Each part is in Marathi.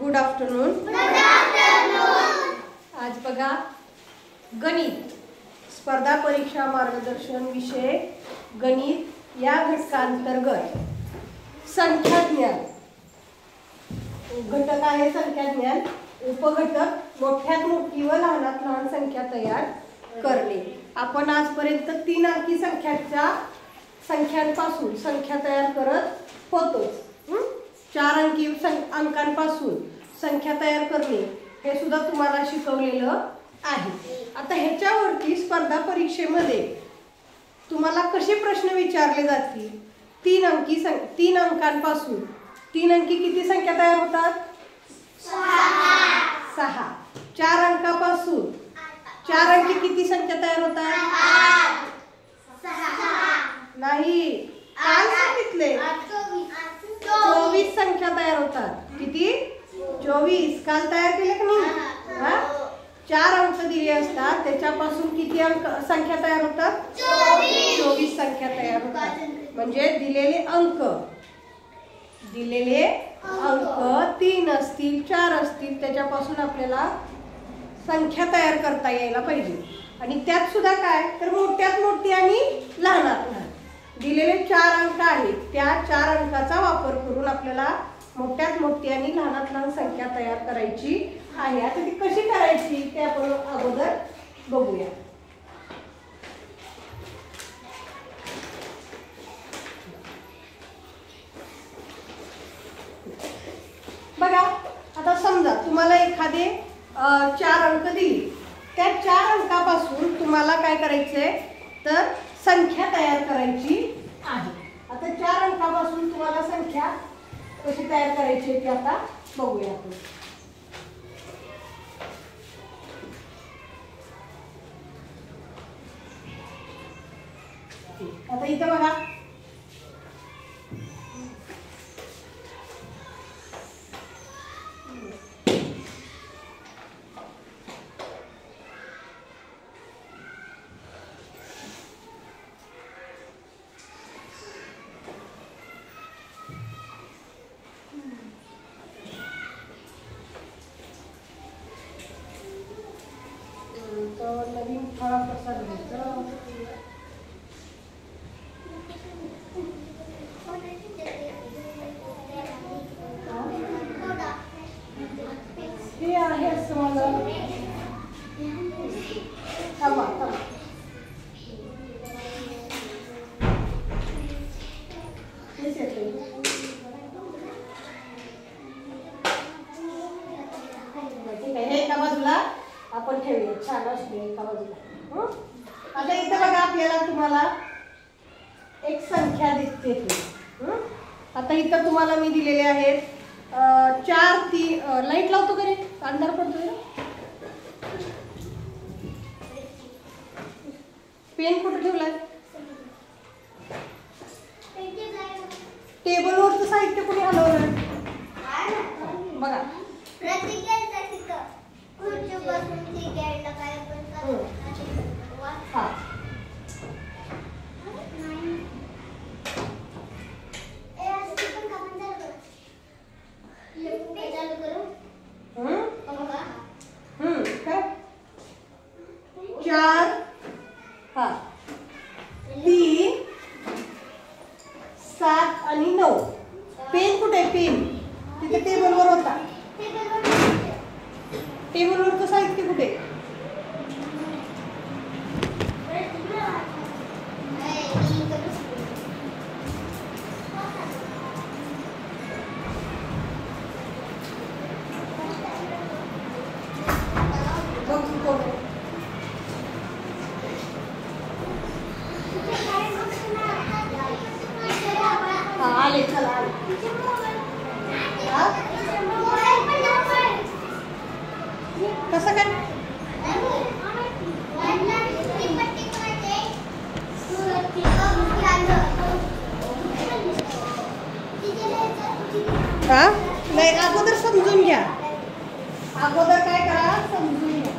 Good afternoon. आज बघा गणित स्पर्धा परीक्षा मार्गदर्शन विषय गणित या घटकांतर्गत संख्याज्ञान घटक आहे. संख्याज्ञान उपघटक मोठ्यात मोठी व लहानात लहान संख्या तयार करणे. आपण आजपर्यंत 3 अंकी संख्यांपासून संख्या तयार करत होतो. 4 अंकी अंकांपासून संख्या तयार करणे हे सुद्धा तुम्हाला शिकवलेलं आहे. आता ह्याच्यावरती स्पर्धा परीक्षेमध्ये तुम्हाला कसे प्रश्न विचारले जातील? 3 अंकांपासून 3 अंकी किती संख्या तयार होतात? 6. 4 अंकापासून 4 अंकी किती संख्या तयार होतात? नाही, काल सांगितले 24 संख्या तयार होतात. किती? 24. काल तयार केले का नाही? 4 अंक दिले असतात, त्याच्यापासून किती अंक संख्या तयार होतात? 24 संख्या तयार होतात. म्हणजे दिलेले अंक 3 असतील 4 असतील त्याच्यापासून आपल्याला संख्या तयार करता यायला पाहिजे. आणि त्यात सुद्धा काय तर मोठ्यात मोठी आणि लहानात लहान दिलेले 4 अंक आहेत. त्या 4 अंकाचा वापर करून आपल्याला मोठ्यात मोठी आणि लहानात लहान संख्या तयार करायची आहे. आता ती कशी करायची ते आपण अगोदर बघूया. बघा, आता समजा तुम्हाला एखादे 4 अंक दिली. त्या 4 अंकापासून तुम्हाला काय करायचंय तर संख्या तयार करायची आहे. आता 4 अंकापासून तुम्हाला संख्या कशी तयार करायची ते आता बघूया आपण. आता इथे बघा, नवीन फळा कसा घ्यायचा? हे आहे असं मला एका बाजूला आपण ठेवूया. छान असते एका बाजूला. आता इथे बघा, आपल्याला तुम्हाला एक संख्या दिसते. आता इथं तुम्हाला मी दिलेले आहेत 4 3. लाईट लावतो का रे? अंधार पडतोय. पेन कुठं ठेवलाय? टेबलवरचं साहित्य कुठे हलवलं? बघा, हा 3 7 आणि 9. पेन कुठे? पेन तिथे टेबलवर होता. टेबलवरचं साहित्य कुठे? आले, चला आले. कसं काय? नाही, अगोदर समजून घ्या. अगोदर काय करा, समजून घ्या.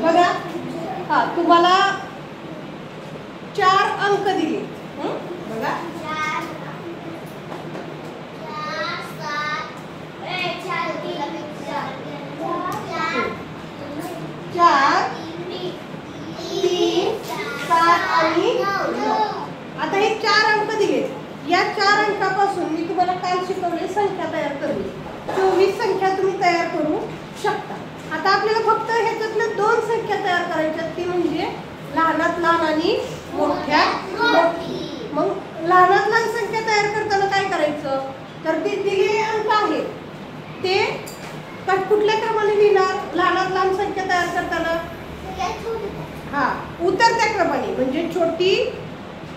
बघा, हा तुम्हाला 4 अंक दिले. बघा 4, 3, 7 आणि 9. आता हे 4 अंक दिले. या 4 अंकापासून मी तुम्हाला काल शिकवले संख्या तयार करणे. 24 संख्या तुम्ही तयार करू शकता. आता आपल्याला फक्त ह्याच्यातल्या 2 संख्या तयार करायच्या, ती म्हणजे लहानात लहान आणि मोठ्यात मोठी. मग लहानात लहान संख्या तयार करताना काय करायचं, तर ते दिलेले अंक आहेत ते कुठल्या क्रमाने लिहिणार. लहानात लहान संख्या तयार करताना उतरत्या क्रमाने, म्हणजे छोटी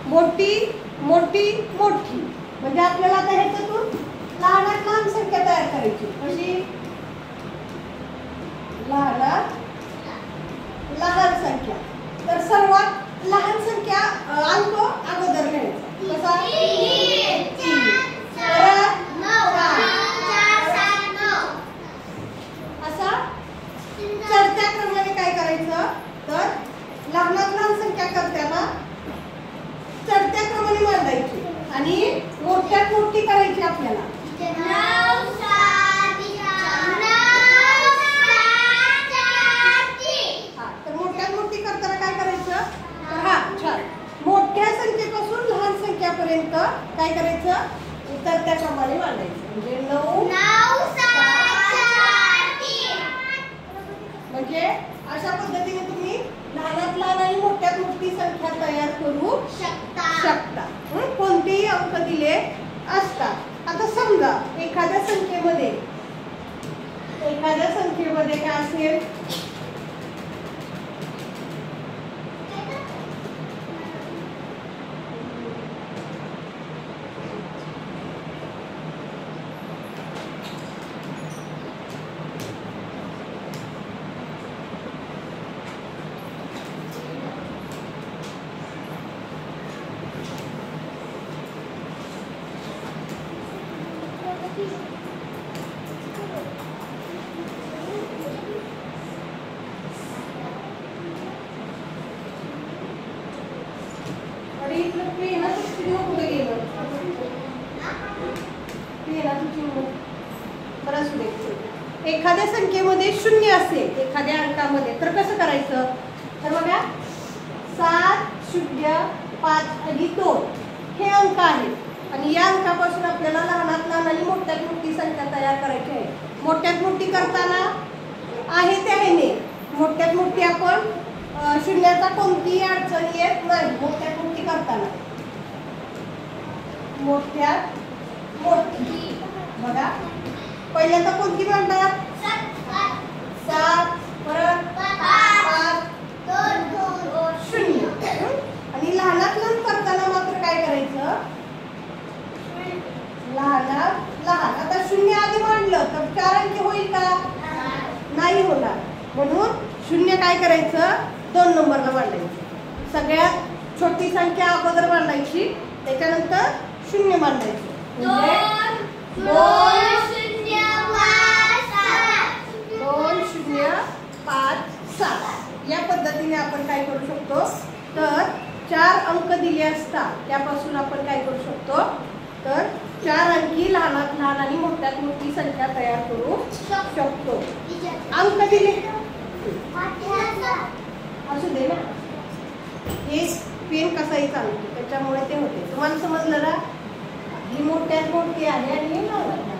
मोठी मोठी मोठी. म्हणजे आपल्याला आता ह्याच्यातून लहानात लहान संख्या तयार करायची. कशी, लहानात लहान संख्या. तर सर्वात लहान संख्या अंक अगोदर घ्यायचा. कसा, 3, असा चढत्या क्रमाने काय करायचं, तर लहानात लहान संख्या करताना चढत्या क्रमाने मांडायची आणि मोठ्यात मोठी करायची आपल्याला. तर मोठ्यात मोठी करताना काय करायचं, छान, मोठ्या संख्येपासून लहान संख्यापर्यंत काय करायचं, उतरत्या क्रमाने मांडायचं. म्हणजे 9, म्हणजे अशा पद्धतीने तुम्ही लहानात लहान आणि मोठ्यात मोठी संख्या तयार करू शकता. कोणतेही अंक दिले असतात. आता समजा एखाद्या संख्येमध्ये काय असेल, एखाद्या संख्येमध्ये 0 असेल एखाद्या अंकामध्ये, तर कसं करायचं, तर बघा 7, 0, 5 आणि 2 हे अंक आहेत आणि या अंकापासून आपल्याला लहानात लहान आणि मोठ्यात मोठी संख्या तयार करायची आहे. मोठ्यात मोठी करताना आहे त्याने मोठ्यात मोठी आपण शून्याचा कोणतीही अडचण येत नाही. मोठ्यात मोठी करताना मोठ्यात मोठी बघा, पहिल्यांदा कोणती मांडणार, 7, परत 5, 2, 0. आणि लहानात लहान करताना मात्र काय करायचं, लहानात लहान. आता 0 आधी मांडलं तर 4 अंकी होईल का, नाही होणार. म्हणून 0 काय करायचं, 2 नंबरला मांडायचं. सगळ्यात छोटी संख्या अगोदर मांडायची, त्याच्यानंतर 0 मांडायचं. म्हणजे 2, 0, 5, 7 या पद्धतीने आपण काय करू शकतो, तर 4 अंक दिले असतात त्यापासून आपण काय करू शकतो, तर 4 अंकी लहानात लहान आणि मोठ्यात मोठी संख्या तयार करू शकतो. अंक दिले असू दे ना, हे पेन कसाही चालतो त्याच्यामुळे ते होते. तुम्हाला समजलं ना, ही मोठ्यात मोठी आहे आणि हे लहानात लहान.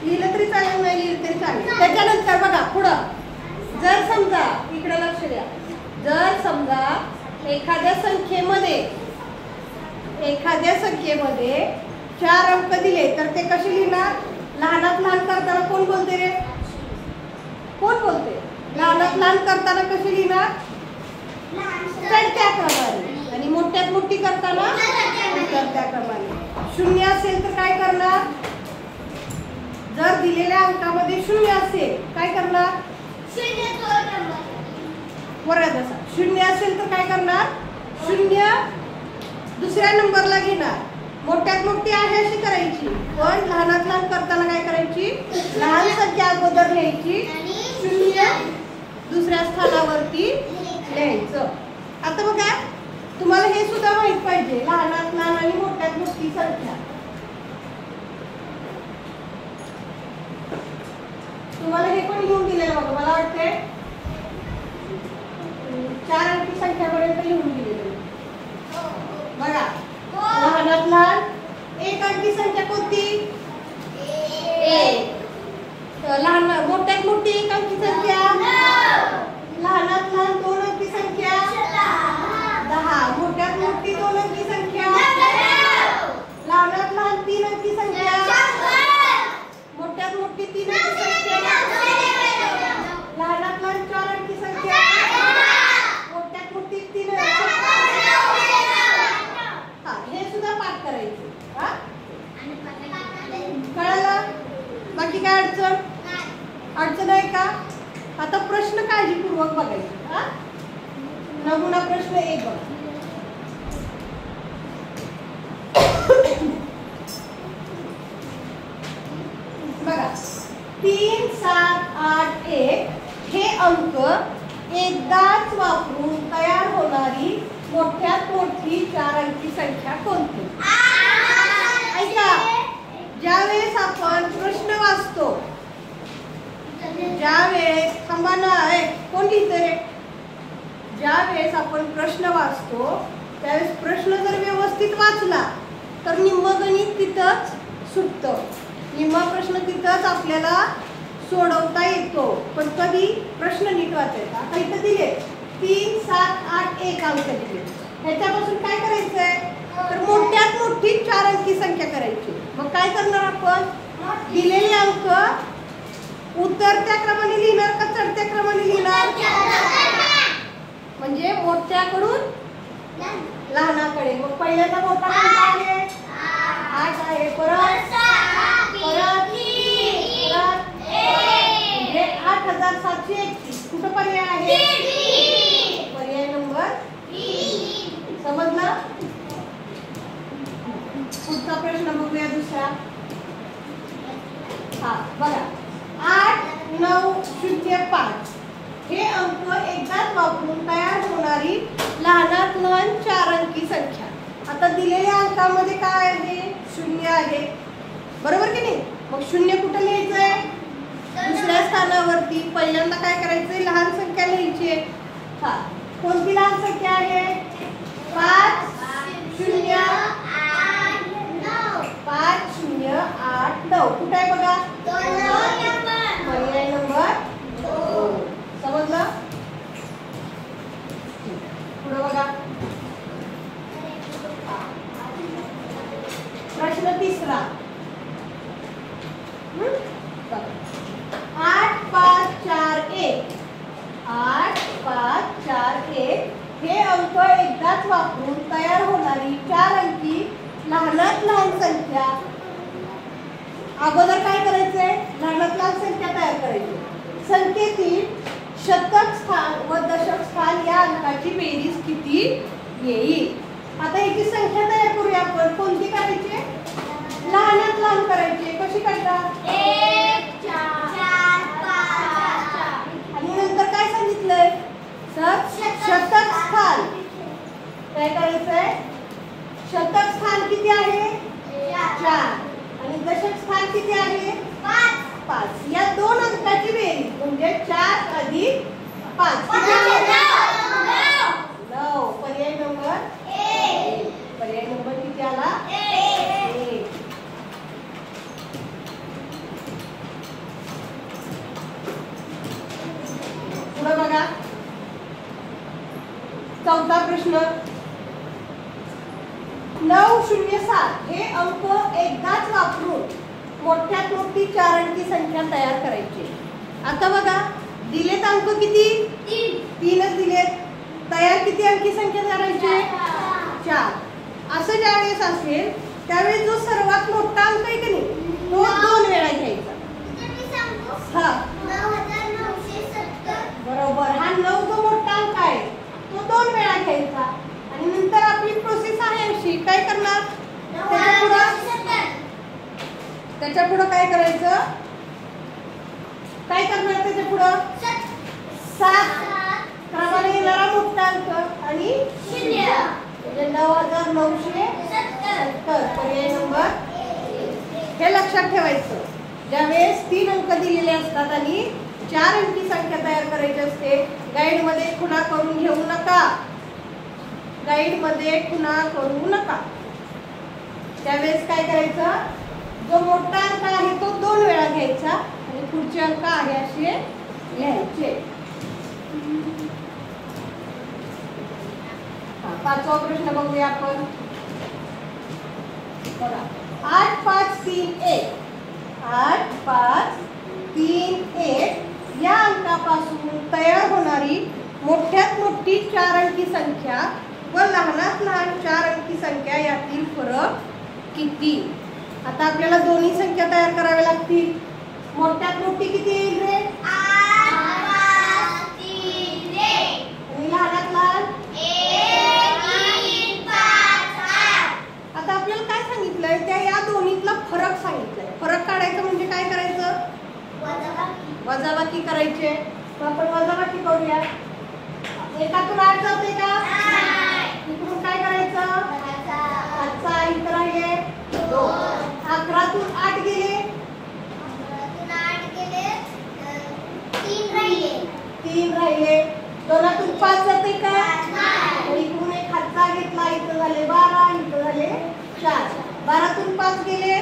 लिहिलं तरी चालेल, नाही लिहिलं तरी चालेल. त्याच्यानंतर बघा पुढं, जर समजा इकडे लक्ष द्या, जर समजा एखाद्या संख्येमध्ये 4 अंक दिले तर ते कसे लिहिणार, लहानात लहान करताना कोण बोलते रे, कोण बोलते, लहानात लहान करताना कसे लिहिणार, चढत्या क्रमाने आणि मोठ्यात मोठी करताना उतरत्या क्रमाने. शून्य असेल तर काय करणार? जर दिलेल्या अंकामध्ये शून्य असेल काय करणार? वरच असा. शून्य असेल तर काय करणार? शून्य दुसऱ्या नंबरला घेणार. मोठ्यात मोठी आहे अशी करायची, पण लहानात लहान करताना काय करायची? लहान संख्या अगोदर लिहायची, शून्य दुसऱ्या स्थानावरती लिहायचं. आता बघा, तुम्हाला हे सुद्धा माहित पाहिजे, लहानात लहान आणि मोठ्यात मोठी संख्या. तुम्हाला हे पण लिहून दिलेलं बघा, मला वाटते 4 अंकी संख्यापर्यंत लिहून दिलेलं बघा. लहानात लहान 1 अंकी संख्या कोणती? 1. लहान मोठ्यात मोठी 1 अंकी संख्या 9. लहानात लहान 2 अंकी संख्या 10. मोठ्यात मोठी 2 अंकी संख्या 9. लहानात लहान 3 अंकी संख्या 9. मोठ्यात मोठी 3 अंकी संख्या 9. लहानात लहान 4 अंकी संख्या 9. मोठ्यात मोठी 3 अंकी संख्या 9. हा, हे सुद्धा पाठ करायचे. हा, कळलं? बाकी काय अडचण आहे का? आता प्रश्न काळजीपूर्वक बघायचे. हा, नमुना प्रश्न 1 बघा. बघा, 3, 7, 8, 1 हे अंक एकदाच वापरून तयार होणारी मोठ्यात मोठी 4 अंकी संख्या कोणती? ऐका, ज्यावेळेस आपण प्रश्न वाचतो, ज्यावेळेस थांबा ना, कोण लिहितंय? ज्यावेळेस आपण प्रश्न वाचतो त्यावेळेस प्रश्न जर व्यवस्थित वाचला तर निम्म गणित तिथंच सुटतं, निम्मा प्रश्न तिथंच आपल्याला सोडवता येतो. पण कधी प्रश्न नीट वाचायचा. आता इथं दिले 3, 7, 8, 1 अंक दिले. ह्याच्यापासून काय करायचंय? तर मोठ्यात मोठी 4 अंकी संख्या करायची. मग काय करणार आपण? दिलेले अंक उतरत्या क्रमाने लिहिणार का चढत्या क्रमाने लिहिणार? म्हणजे मोठ्याकडून लहानाकडे. मग पहिल्यांदा मोठा आहे 8 आहे, परत 8731. कुठं पर्याय आहे? पर्याय नंबर 3. समजलं? पुढचा प्रश्न बघूया, दुसरा. हा बघा, 8905 हे अंक एकदाच वापरून तयार होणारी लहानात लहान 4 अंकी संख्या. आता दिलेल्या अंकामध्ये काय आहे? 0 आहे, बरोबर की नाही? मग 0 कुठं लिहायचंय? दुसऱ्या स्थानावरती. पहिल्यांदा काय करायचंय? लहान संख्या लिहायची. हा, कोणती लहान संख्या आहे? 5089. 5089 कुठे आहे बघा? पर्याय नंबर 2. समजलं? पुढे बघा, प्रश्न 3. 8541. 8541 हे अंक एकदाच वापरून तयार होणारी 4 अंकी लहानात लहान संख्या. अगोदर काय करायचंय? लहानात लहान संख्या तयार करायची. संख्येतील शतक स्थान व दशक स्थान या अंकाची बेरीज किती येईल? आता याची संख्या तयार करूया आपण. कोणती करायची? लहानात लहान करायची. कशी करतात? 1, 4, 5. आणि नंतर काय सांगितलंय? शतक स्थान. काय करायचंय? शतक स्थान किती आहे? 4. आणि दशक स्थान किती आहे? 5. या 2 अंकाची बेरीज म्हणजे 4 अधिक 5 9. पर्याय नंबर 1. पर्याय नंबर किती आला? 1. पुढे बघा, 4था प्रश्न. 907 हे अंक एकदाच वापरून मोठ्यात मोठी 4 अंकी संख्या तयार करायची. आता बघा, दिलेत अंक किती? 3च दिलेत. तयार किती अंकी संख्या करायची? 4. असं ज्यावेळेस असेल त्यावेळेस जो सर्वात मोठा अंक आहे की नाही तो 2 वेळा घ्यायचा. हा बरोबर. हा 9 जो मोठा अंक आहे तो 2 वेळा घ्यायचा आणि नंतर आपली प्रोसेस आहे अशी काय करणार त्याच्या पुढं काय करायचं? काय करणार त्याच्या पुढं? 7 क्रमाने येणारा मोठा अंक आणि 9970. पर्याय नंबर. हे लक्षात ठेवायचं. ज्यावेळेस 3 अंक दिलेले असतात आणि 4 अंकी संख्या तयार करायची असते गाईड मध्ये खुणा करून घेऊ नका. गाईड मध्ये खुणा करू नका. त्यावेळेस काय करायचं? जो मोठा अंक आहे तो 2 वेळा घ्यायचा आणि पुढचे अंक आहे असे लिहायचे. 5वा प्रश्न बघूया आपण. बघा 8 5 3 1. 8 5 3 1 या अंकापासून तयार होणारी मोठ्यात मोठी 4 अंकी संख्या व लहानात लहान 4 अंकी संख्या यातील फरक किती? आता आपल्याला दोन्ही संख्या तयार कराव्या लागतील. मोठ्यात मोठी किती येईल रे? 8 5 3 1. आणि लहानात लहान 1 3 5 8. आता आपल्याला काय सांगितलंय? त्या या दोन्हीतला फरक सांगितलाय. फरक काढायचं म्हणजे काय करायचं? वजाबाकी करायचे. तर आपण वजाबाकी करूया. एकातून 8 जाते का? इकडून काय करायचं? 5चा इथं राहिले 2. 11तून 8 गेले 3 राहिले. 2तून 5 जाते का? इकडून एक हातचा घेतला इथं झाले 12 इथं झाले 4. 12तून 5 गेले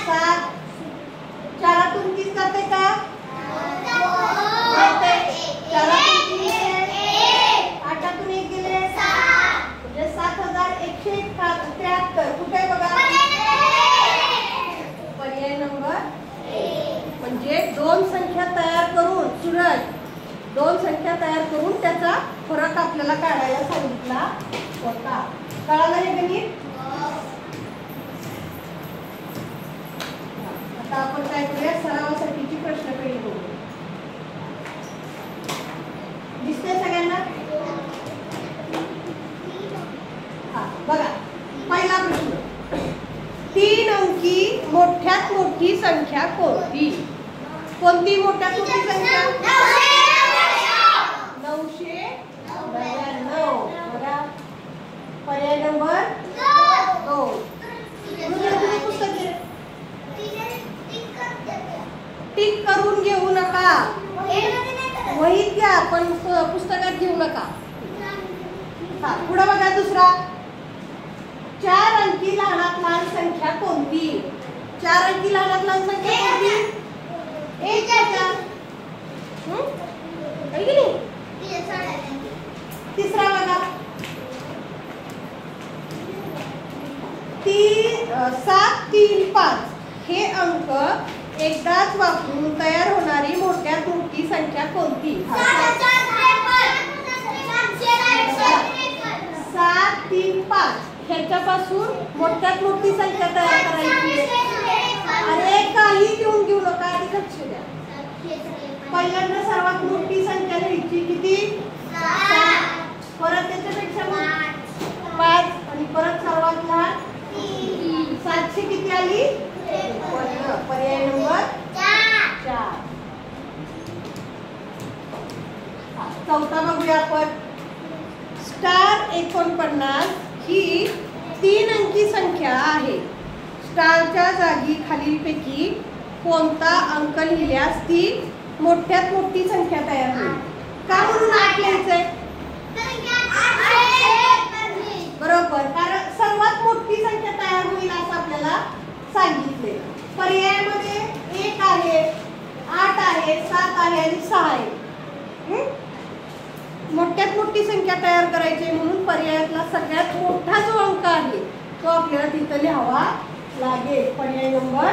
7. 4तून 3 जाते का? 4तून 3 8तून 1 गेले 7. म्हणजे 7173. कुठे बघा? पर्याय नंबर. म्हणजे 2 संख्या तयार करून सूरज 2 संख्या तयार करून त्याचा फरक आपल्याला काढायला सांगितला होता. कळालं हे गणित? आता आपण काय करूया? सरावासाठीची प्रश्नपेढी बघूया. दिसतंय सगळ्यांना? हा बघा पहिला प्रश्न. 3 अंकी मोठ्यात मोठी संख्या कोणती? कोणती मोठ्यात मोठी संख्या? 999. बघा पर्याय नंबर 2. टिक करून घेऊ नका. वहीत घ्या पण पुस्तकात घेऊ नका. हा पुढे बघा दुसरा. 4 अंकी लहानात लहान संख्या कोणती? 4 अंकी लहानात लहान संख्या कोणती? 1 का? आहे की नाही? तिसरा बघा. 7 3 5 हे अंक एकदाच वापरून तयार होणारी मोठ्यात मोठी संख्या कोणती? 7 3 5 ह्याच्यापासून मोठ्यात मोठी संख्या तयार करायची. अरे काही घेऊ नका. आधी लक्ष द्या. पहिल्यांदा सर्वात मोठी संख्या घ्यायची. किती? 7. परत त्याच्यापेक्षा 5 आणि परत सर्वात लहान 700 किती आली? पर्याय नंबर 4. चौथा बघूया आपण. स्टार 49 ही 3 अंकी संख्या आहे. स्टारच्या जागी खालीलपैकी कोणता अंक लिहिल्यास ती मोठ्यात मोठी संख्या तयार होईल? का म्हणून 8 लिहायचंय? बरोबर. कारण सर्वात मोठी संख्या तयार होईल असं आपल्याला सांगितले. पर्यायामध्ये 1 आहे 8 आहे 7 आहे आणि 6 आहे. मोठ्यात मोठी संख्या तयार करायची म्हणून पर्यायातला सगळ्यात मोठा जो अंक आहे तो आपल्याला तिथं लिहावा लागेल. पर्याय नंबर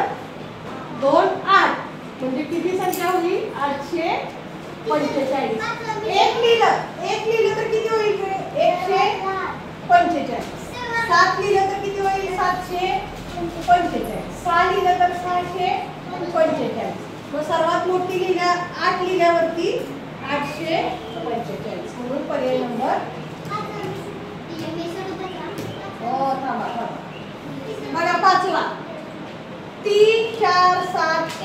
2 8. म्हणजे किती संख्या होईल? 845. 1 लिहिलं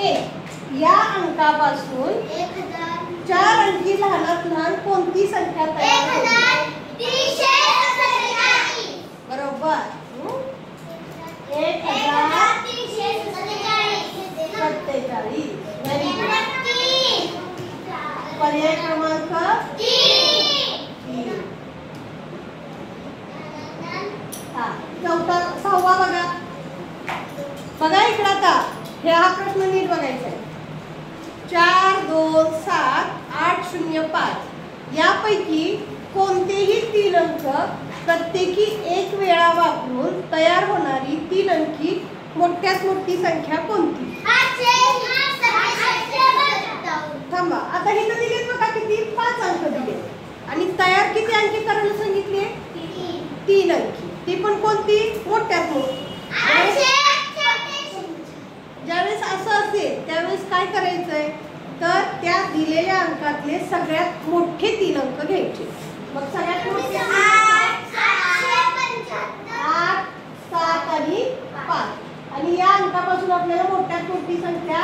1 या अंकापासून 4 अंकी लहानात लहान कोणती संख्या तयार होते? बरोबर. 1047. Very good. पर्याय क्रमांक 3. हा 6वा बघा. बघा इकडे आता हा प्रश्न नीट बघायचा आहे. 4 2 7 8 0 5 यापैकी कोणतेही 3 अंक प्रत्येकी 1 वेळा वापरून तयार होणारी 3 अंकी मोठ्यात मोठी संख्या कोणती? थांबा, आता हे तर दिलेत बघा किती? 5 अंक दिले आणि तयार किती अंकी करायला सांगितले? 3 अंकी. ती पण कोणती? मोठ्यात मोठी. ज्यावेळेस असं असेल त्यावेळेस काय करायचंय तर त्या दिलेल्या अंकातले सगळ्यात मोठे 3 अंक घ्यायचे. मग सगळ्यात मोठे 8 7 आणि 5 आणि या अंकापासून आपल्याला मोठ्यात मोठी संख्या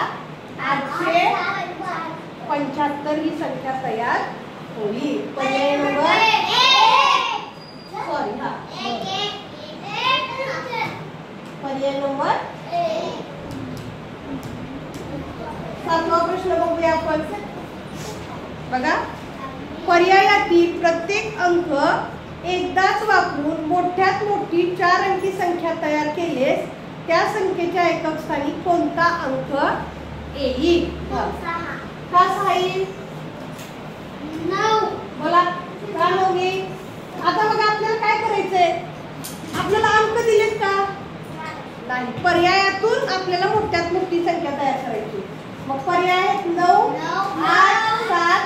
875 ही संख्या तयार होईल. पर्याय नंबर पर्याय नंबर 7वा प्रश्न बघूया आपण. बघा, पर्यायातील प्रत्येक अंक एकदाच वापरून मोठ्यात मोठी 4 अंकी संख्या तयार केल्यास त्या संख्येच्या एकक स्थानी कोणता अंक येईल? का 6 येईल? 9. बोला, का 9 येईल? आता बघा आपल्याला काय करायचंय? आपल्याला अंक दिलेत का? नाही. पर्यायातून आपल्याला मोठ्यात मोठी संख्या तयार करायची. मग पर्याय 9 8 7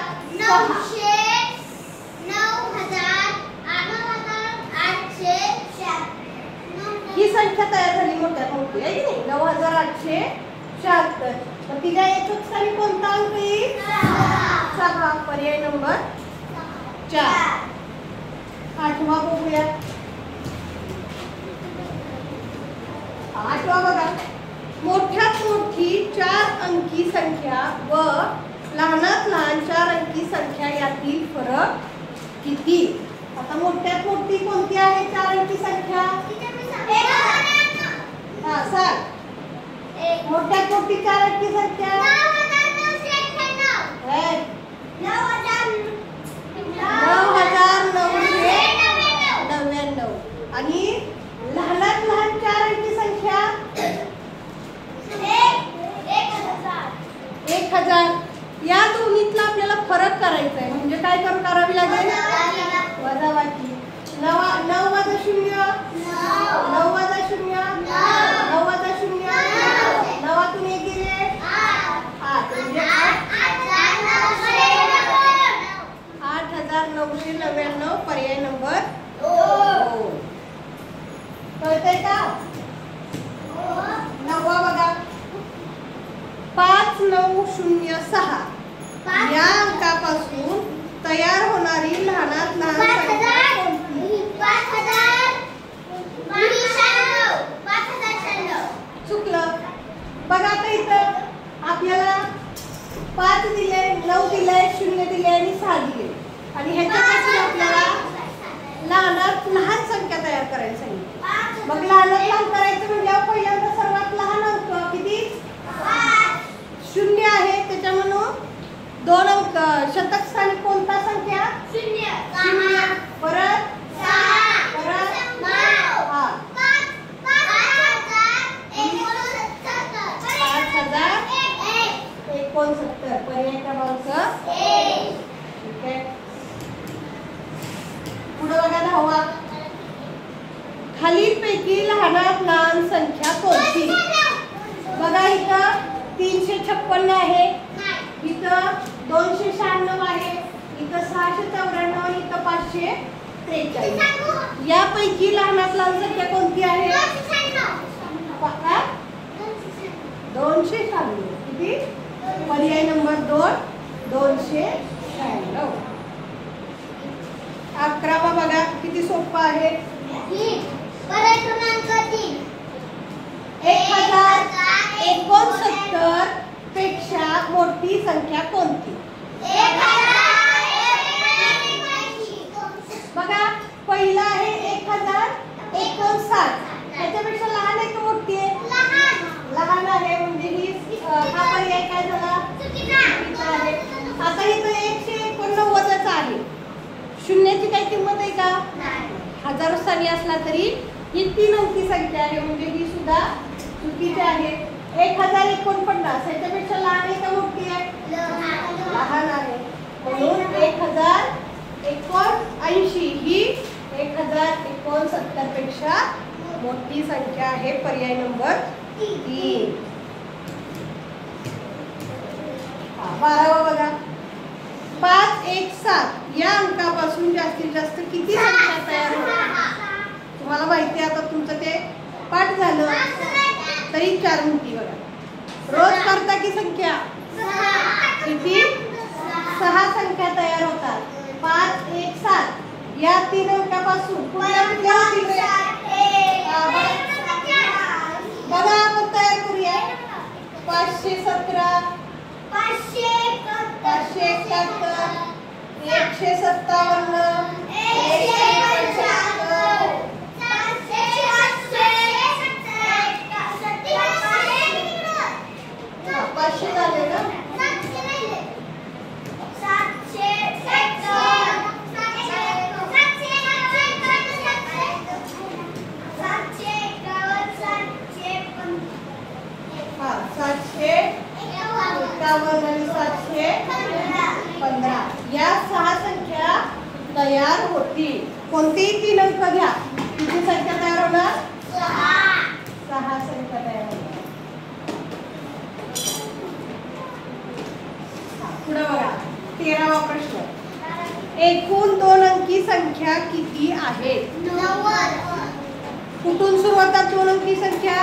ही संख्या तयार झाली मोठ्यात मोठी आहे की नाही? 9876. तर तिला एकक स्थानी कोणता अंक येईल? 6. पर्याय नंबर 4. 8वा बघूया. 8वा बघा, मोठ्यात मोठी 4 अंकी संख्या व लहानात लहान 4 अंकी संख्या यातील फरक किती? आता मोठ्यात मोठी कोणती आहे 4 अंकी संख्या? हा सांग. मोठ्यात मोठी 4 अंकी संख्या 9999. आणि लहानात लहान 4 अंकी संख्या 1000. या दोन्हीतला आपल्याला फरक करायचा आहे. म्हणजे काय करावी लागेल? वजाबाकी. 9 वजा 0 9 वजा 0 9 वजा 0 9तून 1 गेले 8. म्हणजे 8999. पर्याय नंबर 2. कळतंय का? 9वा बघा. 5906 या अंकापासून तयार होणारी लहानात लहान संख्या कोणती? 5096. चुकलं. बघा आता इथं आपल्याला 5 दिले, 9 दिले, 0 दिले आणि 6 दिले आणि ह्याच्यापासून आपल्याला लहानात लहान संख्या तयार करायला सांगितली. मग लहानात लहान करायचं म्हणजे पहिल्यांदा सर्वात लहान अंक किती? 0 आहे. त्याच्या म्हणून 2 अंक शतक स्थानी कोणता संख्या? 0. परत 6 परत 9 हा 5069. पर्याय क्रमांक 1. ठीक आहे. पुढे बघा 10वा. खालीलपैकी लहानात लहान संख्या कोणती? बघा इथं 356 आहे, इथं 296 आहे, इथं 694 आणि इथं 543. यापैकी लहानात लहान संख्या कोणती आहे? 296. किती? पर्याय नंबर 2 296. 11वा बघा किती सोपा आहे. पर्याय क्रमांक 3 1069 पेक्षा मोठी संख्या कोणती? बघा, पहिला आहे 1059. त्याच्यापेक्षा लहान आहे का मोठी आहे? लहान आहे, म्हणजे ही हा पर्याय काय झाला? चुकीचा आहे. आता इथं 189च आहे. शून्याची काही किंमत आहे का? हजारो स्थानी असला तरी ही 3 अंकी संख्या आहे, म्हणजे ही सुद्धा चुकीची आहे. 1049 याच्यापेक्षा लहान आहे का मोठी आहे? लहान आहे, म्हणून 1080 ही 1069 पेक्षा मोठी संख्या आहे. पर्याय नंबर 3. 12वा बघा, 517 या अंकापासून जास्तीत जास्त किती संख्या तयार होतात? तुम्हाला माहिती आहे, आता तुमचं ते पाठ झालं तरी 4 मिनिटे बघा. रोज करता की संख्या किती? 6 संख्या तयार होतात. 517 या 3 अंकापासून कुठल्या कुठल्या होतील? बघा, आपण तयार करूया. 517, 571, 157, 500 झाले ना? 751 आणि 715 या 6 संख्या तयार होतील. कोणतेही 3 अंक घ्या, किती संख्या तयार होणार? 6 संख्या तयार होणार. पुढे बघा, 13वा प्रश्न. एकूण 2 अंकी संख्या किती आहेत? 90. कुठून सुरू होतात 2 अंकी संख्या?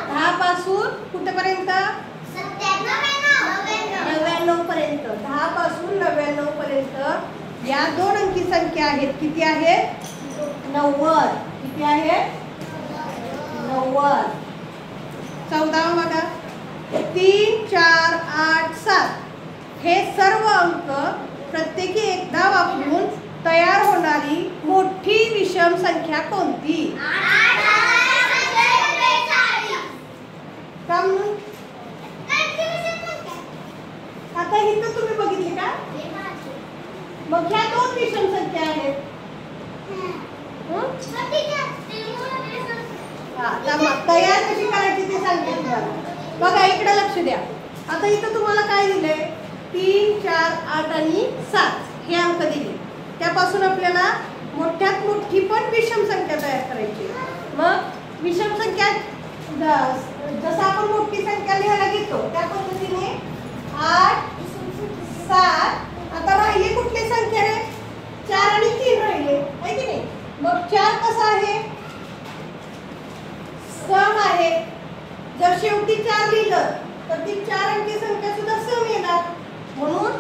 10 पासून कुठेपर्यंत? 99 पर्यंत. 10 पासून 99 पर्यंत या 2 अंकी संख्या आहेत. किती आहेत? 90. किती आहेत? 90. 14वा बघा, 3, 4, 8, 7 हे सर्व अंक प्रत्येकी एकदा वापरून तयार होणारी मोठी विषम संख्या कोणती? आता ही तर तुम्ही बघितली का? मग ह्या 2 विषम संख्या आहेत. तयार कशी करायची ते सांगते तुम्हाला. बघा, इकडे लक्ष द्या. आता इथं तुम्हाला काय दिलंय? 3, 4, 8 आणि 7 हे अंक दिले. त्यापासून आपल्याला मोठ्यात मोठी पण विषम संख्या तयार करायची. मग विषम संख्या जसं आपण मोठी संख्या लिहायला घेतो त्या पद्धतीने 8, 7. आता राहिले कुठली संख्या आहे? 4 आणि 3 राहिले, आहे की नाही? मग 4 कसा आहे? सम आहे. जर शेवटी 4 लिहिलं तर ती 4 अंकी संख्या सुद्धा सम येणार, म्हणून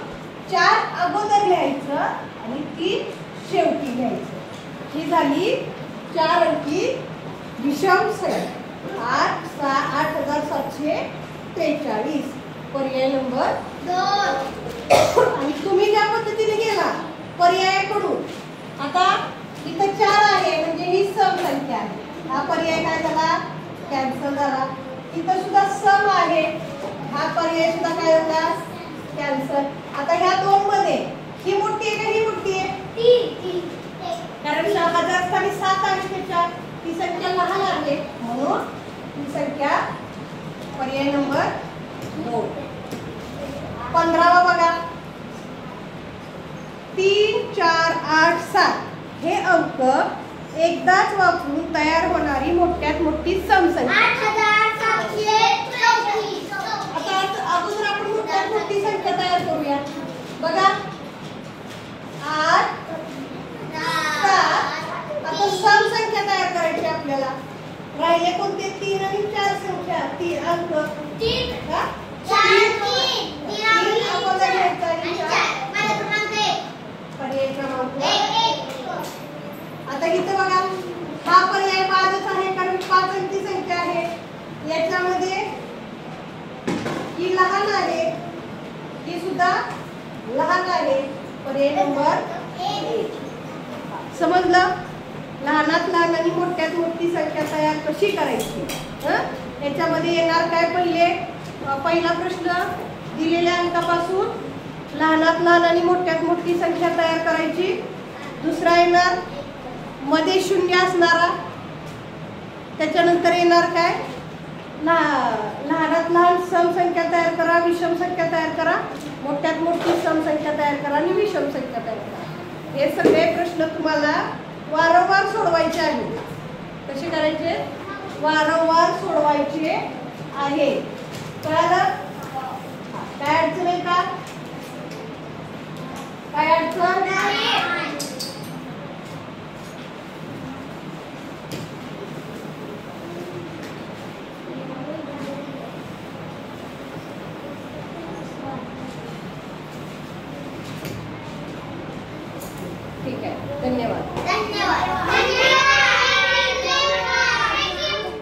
4 अगोदर लिहायचं आणि 3 शेवटी लिहायचं. ही झाली 4 अंकी विषम संख्या. 8743. पर्याय नंबर 2. आणि तुम्ही ज्या पद्धतीने गेला पर्यायाकडून, आता इथं 4 आहे म्हणजे ही सम संख्या आहे. हा पर्याय काय झाला? कॅन्सल झाला. इथं सुद्धा सम आहे, हा पर्याय सुद्धा काय होता? कॅन्सल. आता ह्या 2 मध्ये ही मोठी आहे का ही मोठी आहे? कारण 1000 स्थानी 7 आहे त्याच्यात, ती संख्या लहान आहे, म्हणून ही संख्या पर्याय नंबर 2. 15वा बघा, 3, 4, 8, 7 हे अंक एकदाच वापरून तयार होणारी मोठ्यात मोठी सम संख्या. 8734. आता अगोदर आपण मोठ्यात मोठी संख्या तयार करूया. बघा, 8, 7. आता सम संख्या तयार करायची आपल्याला. राहिले कोणते? 3 आणि 4 संख्या, 3 अंक. 3, का? 4, 3 अगोदर घ्यायचा आणि 4 पर्याय क्रमांक 1. आता इथं बघा, हा पर्याय 5च आहे कारण 5 अंकी संख्या आहे. याच्यामध्ये त्याच्यामध्ये नंबर 1. समजलं? लहानात लहान आणि मोठ्यात मोठी संख्या तयार कशी करायची? याच्यामध्ये येणार काय? पहिला प्रश्न दिलेल्या अंकापासून लहानात लहान आणि मोठ्यात मोठी संख्या तयार करायची. दुसरा येणार मध्ये शून्य असणारा. त्याच्यानंतर येणार काय? लहानात लहान समसंख्या तयार करा, विषम संख्या तयार करा, मोठ्यात मोठी समसंख्या तयार करा आणि विषम संख्या तयार करा. हे सगळे प्रश्न तुम्हाला वारंवार सोडवायचे आहेत. कसे करायचे? वारंवार सोडवायचे आहे. कळालं? काय अडचण आहे का? काय अडचण नाही? ठीक आहे. धन्यवाद. धन्यवाद.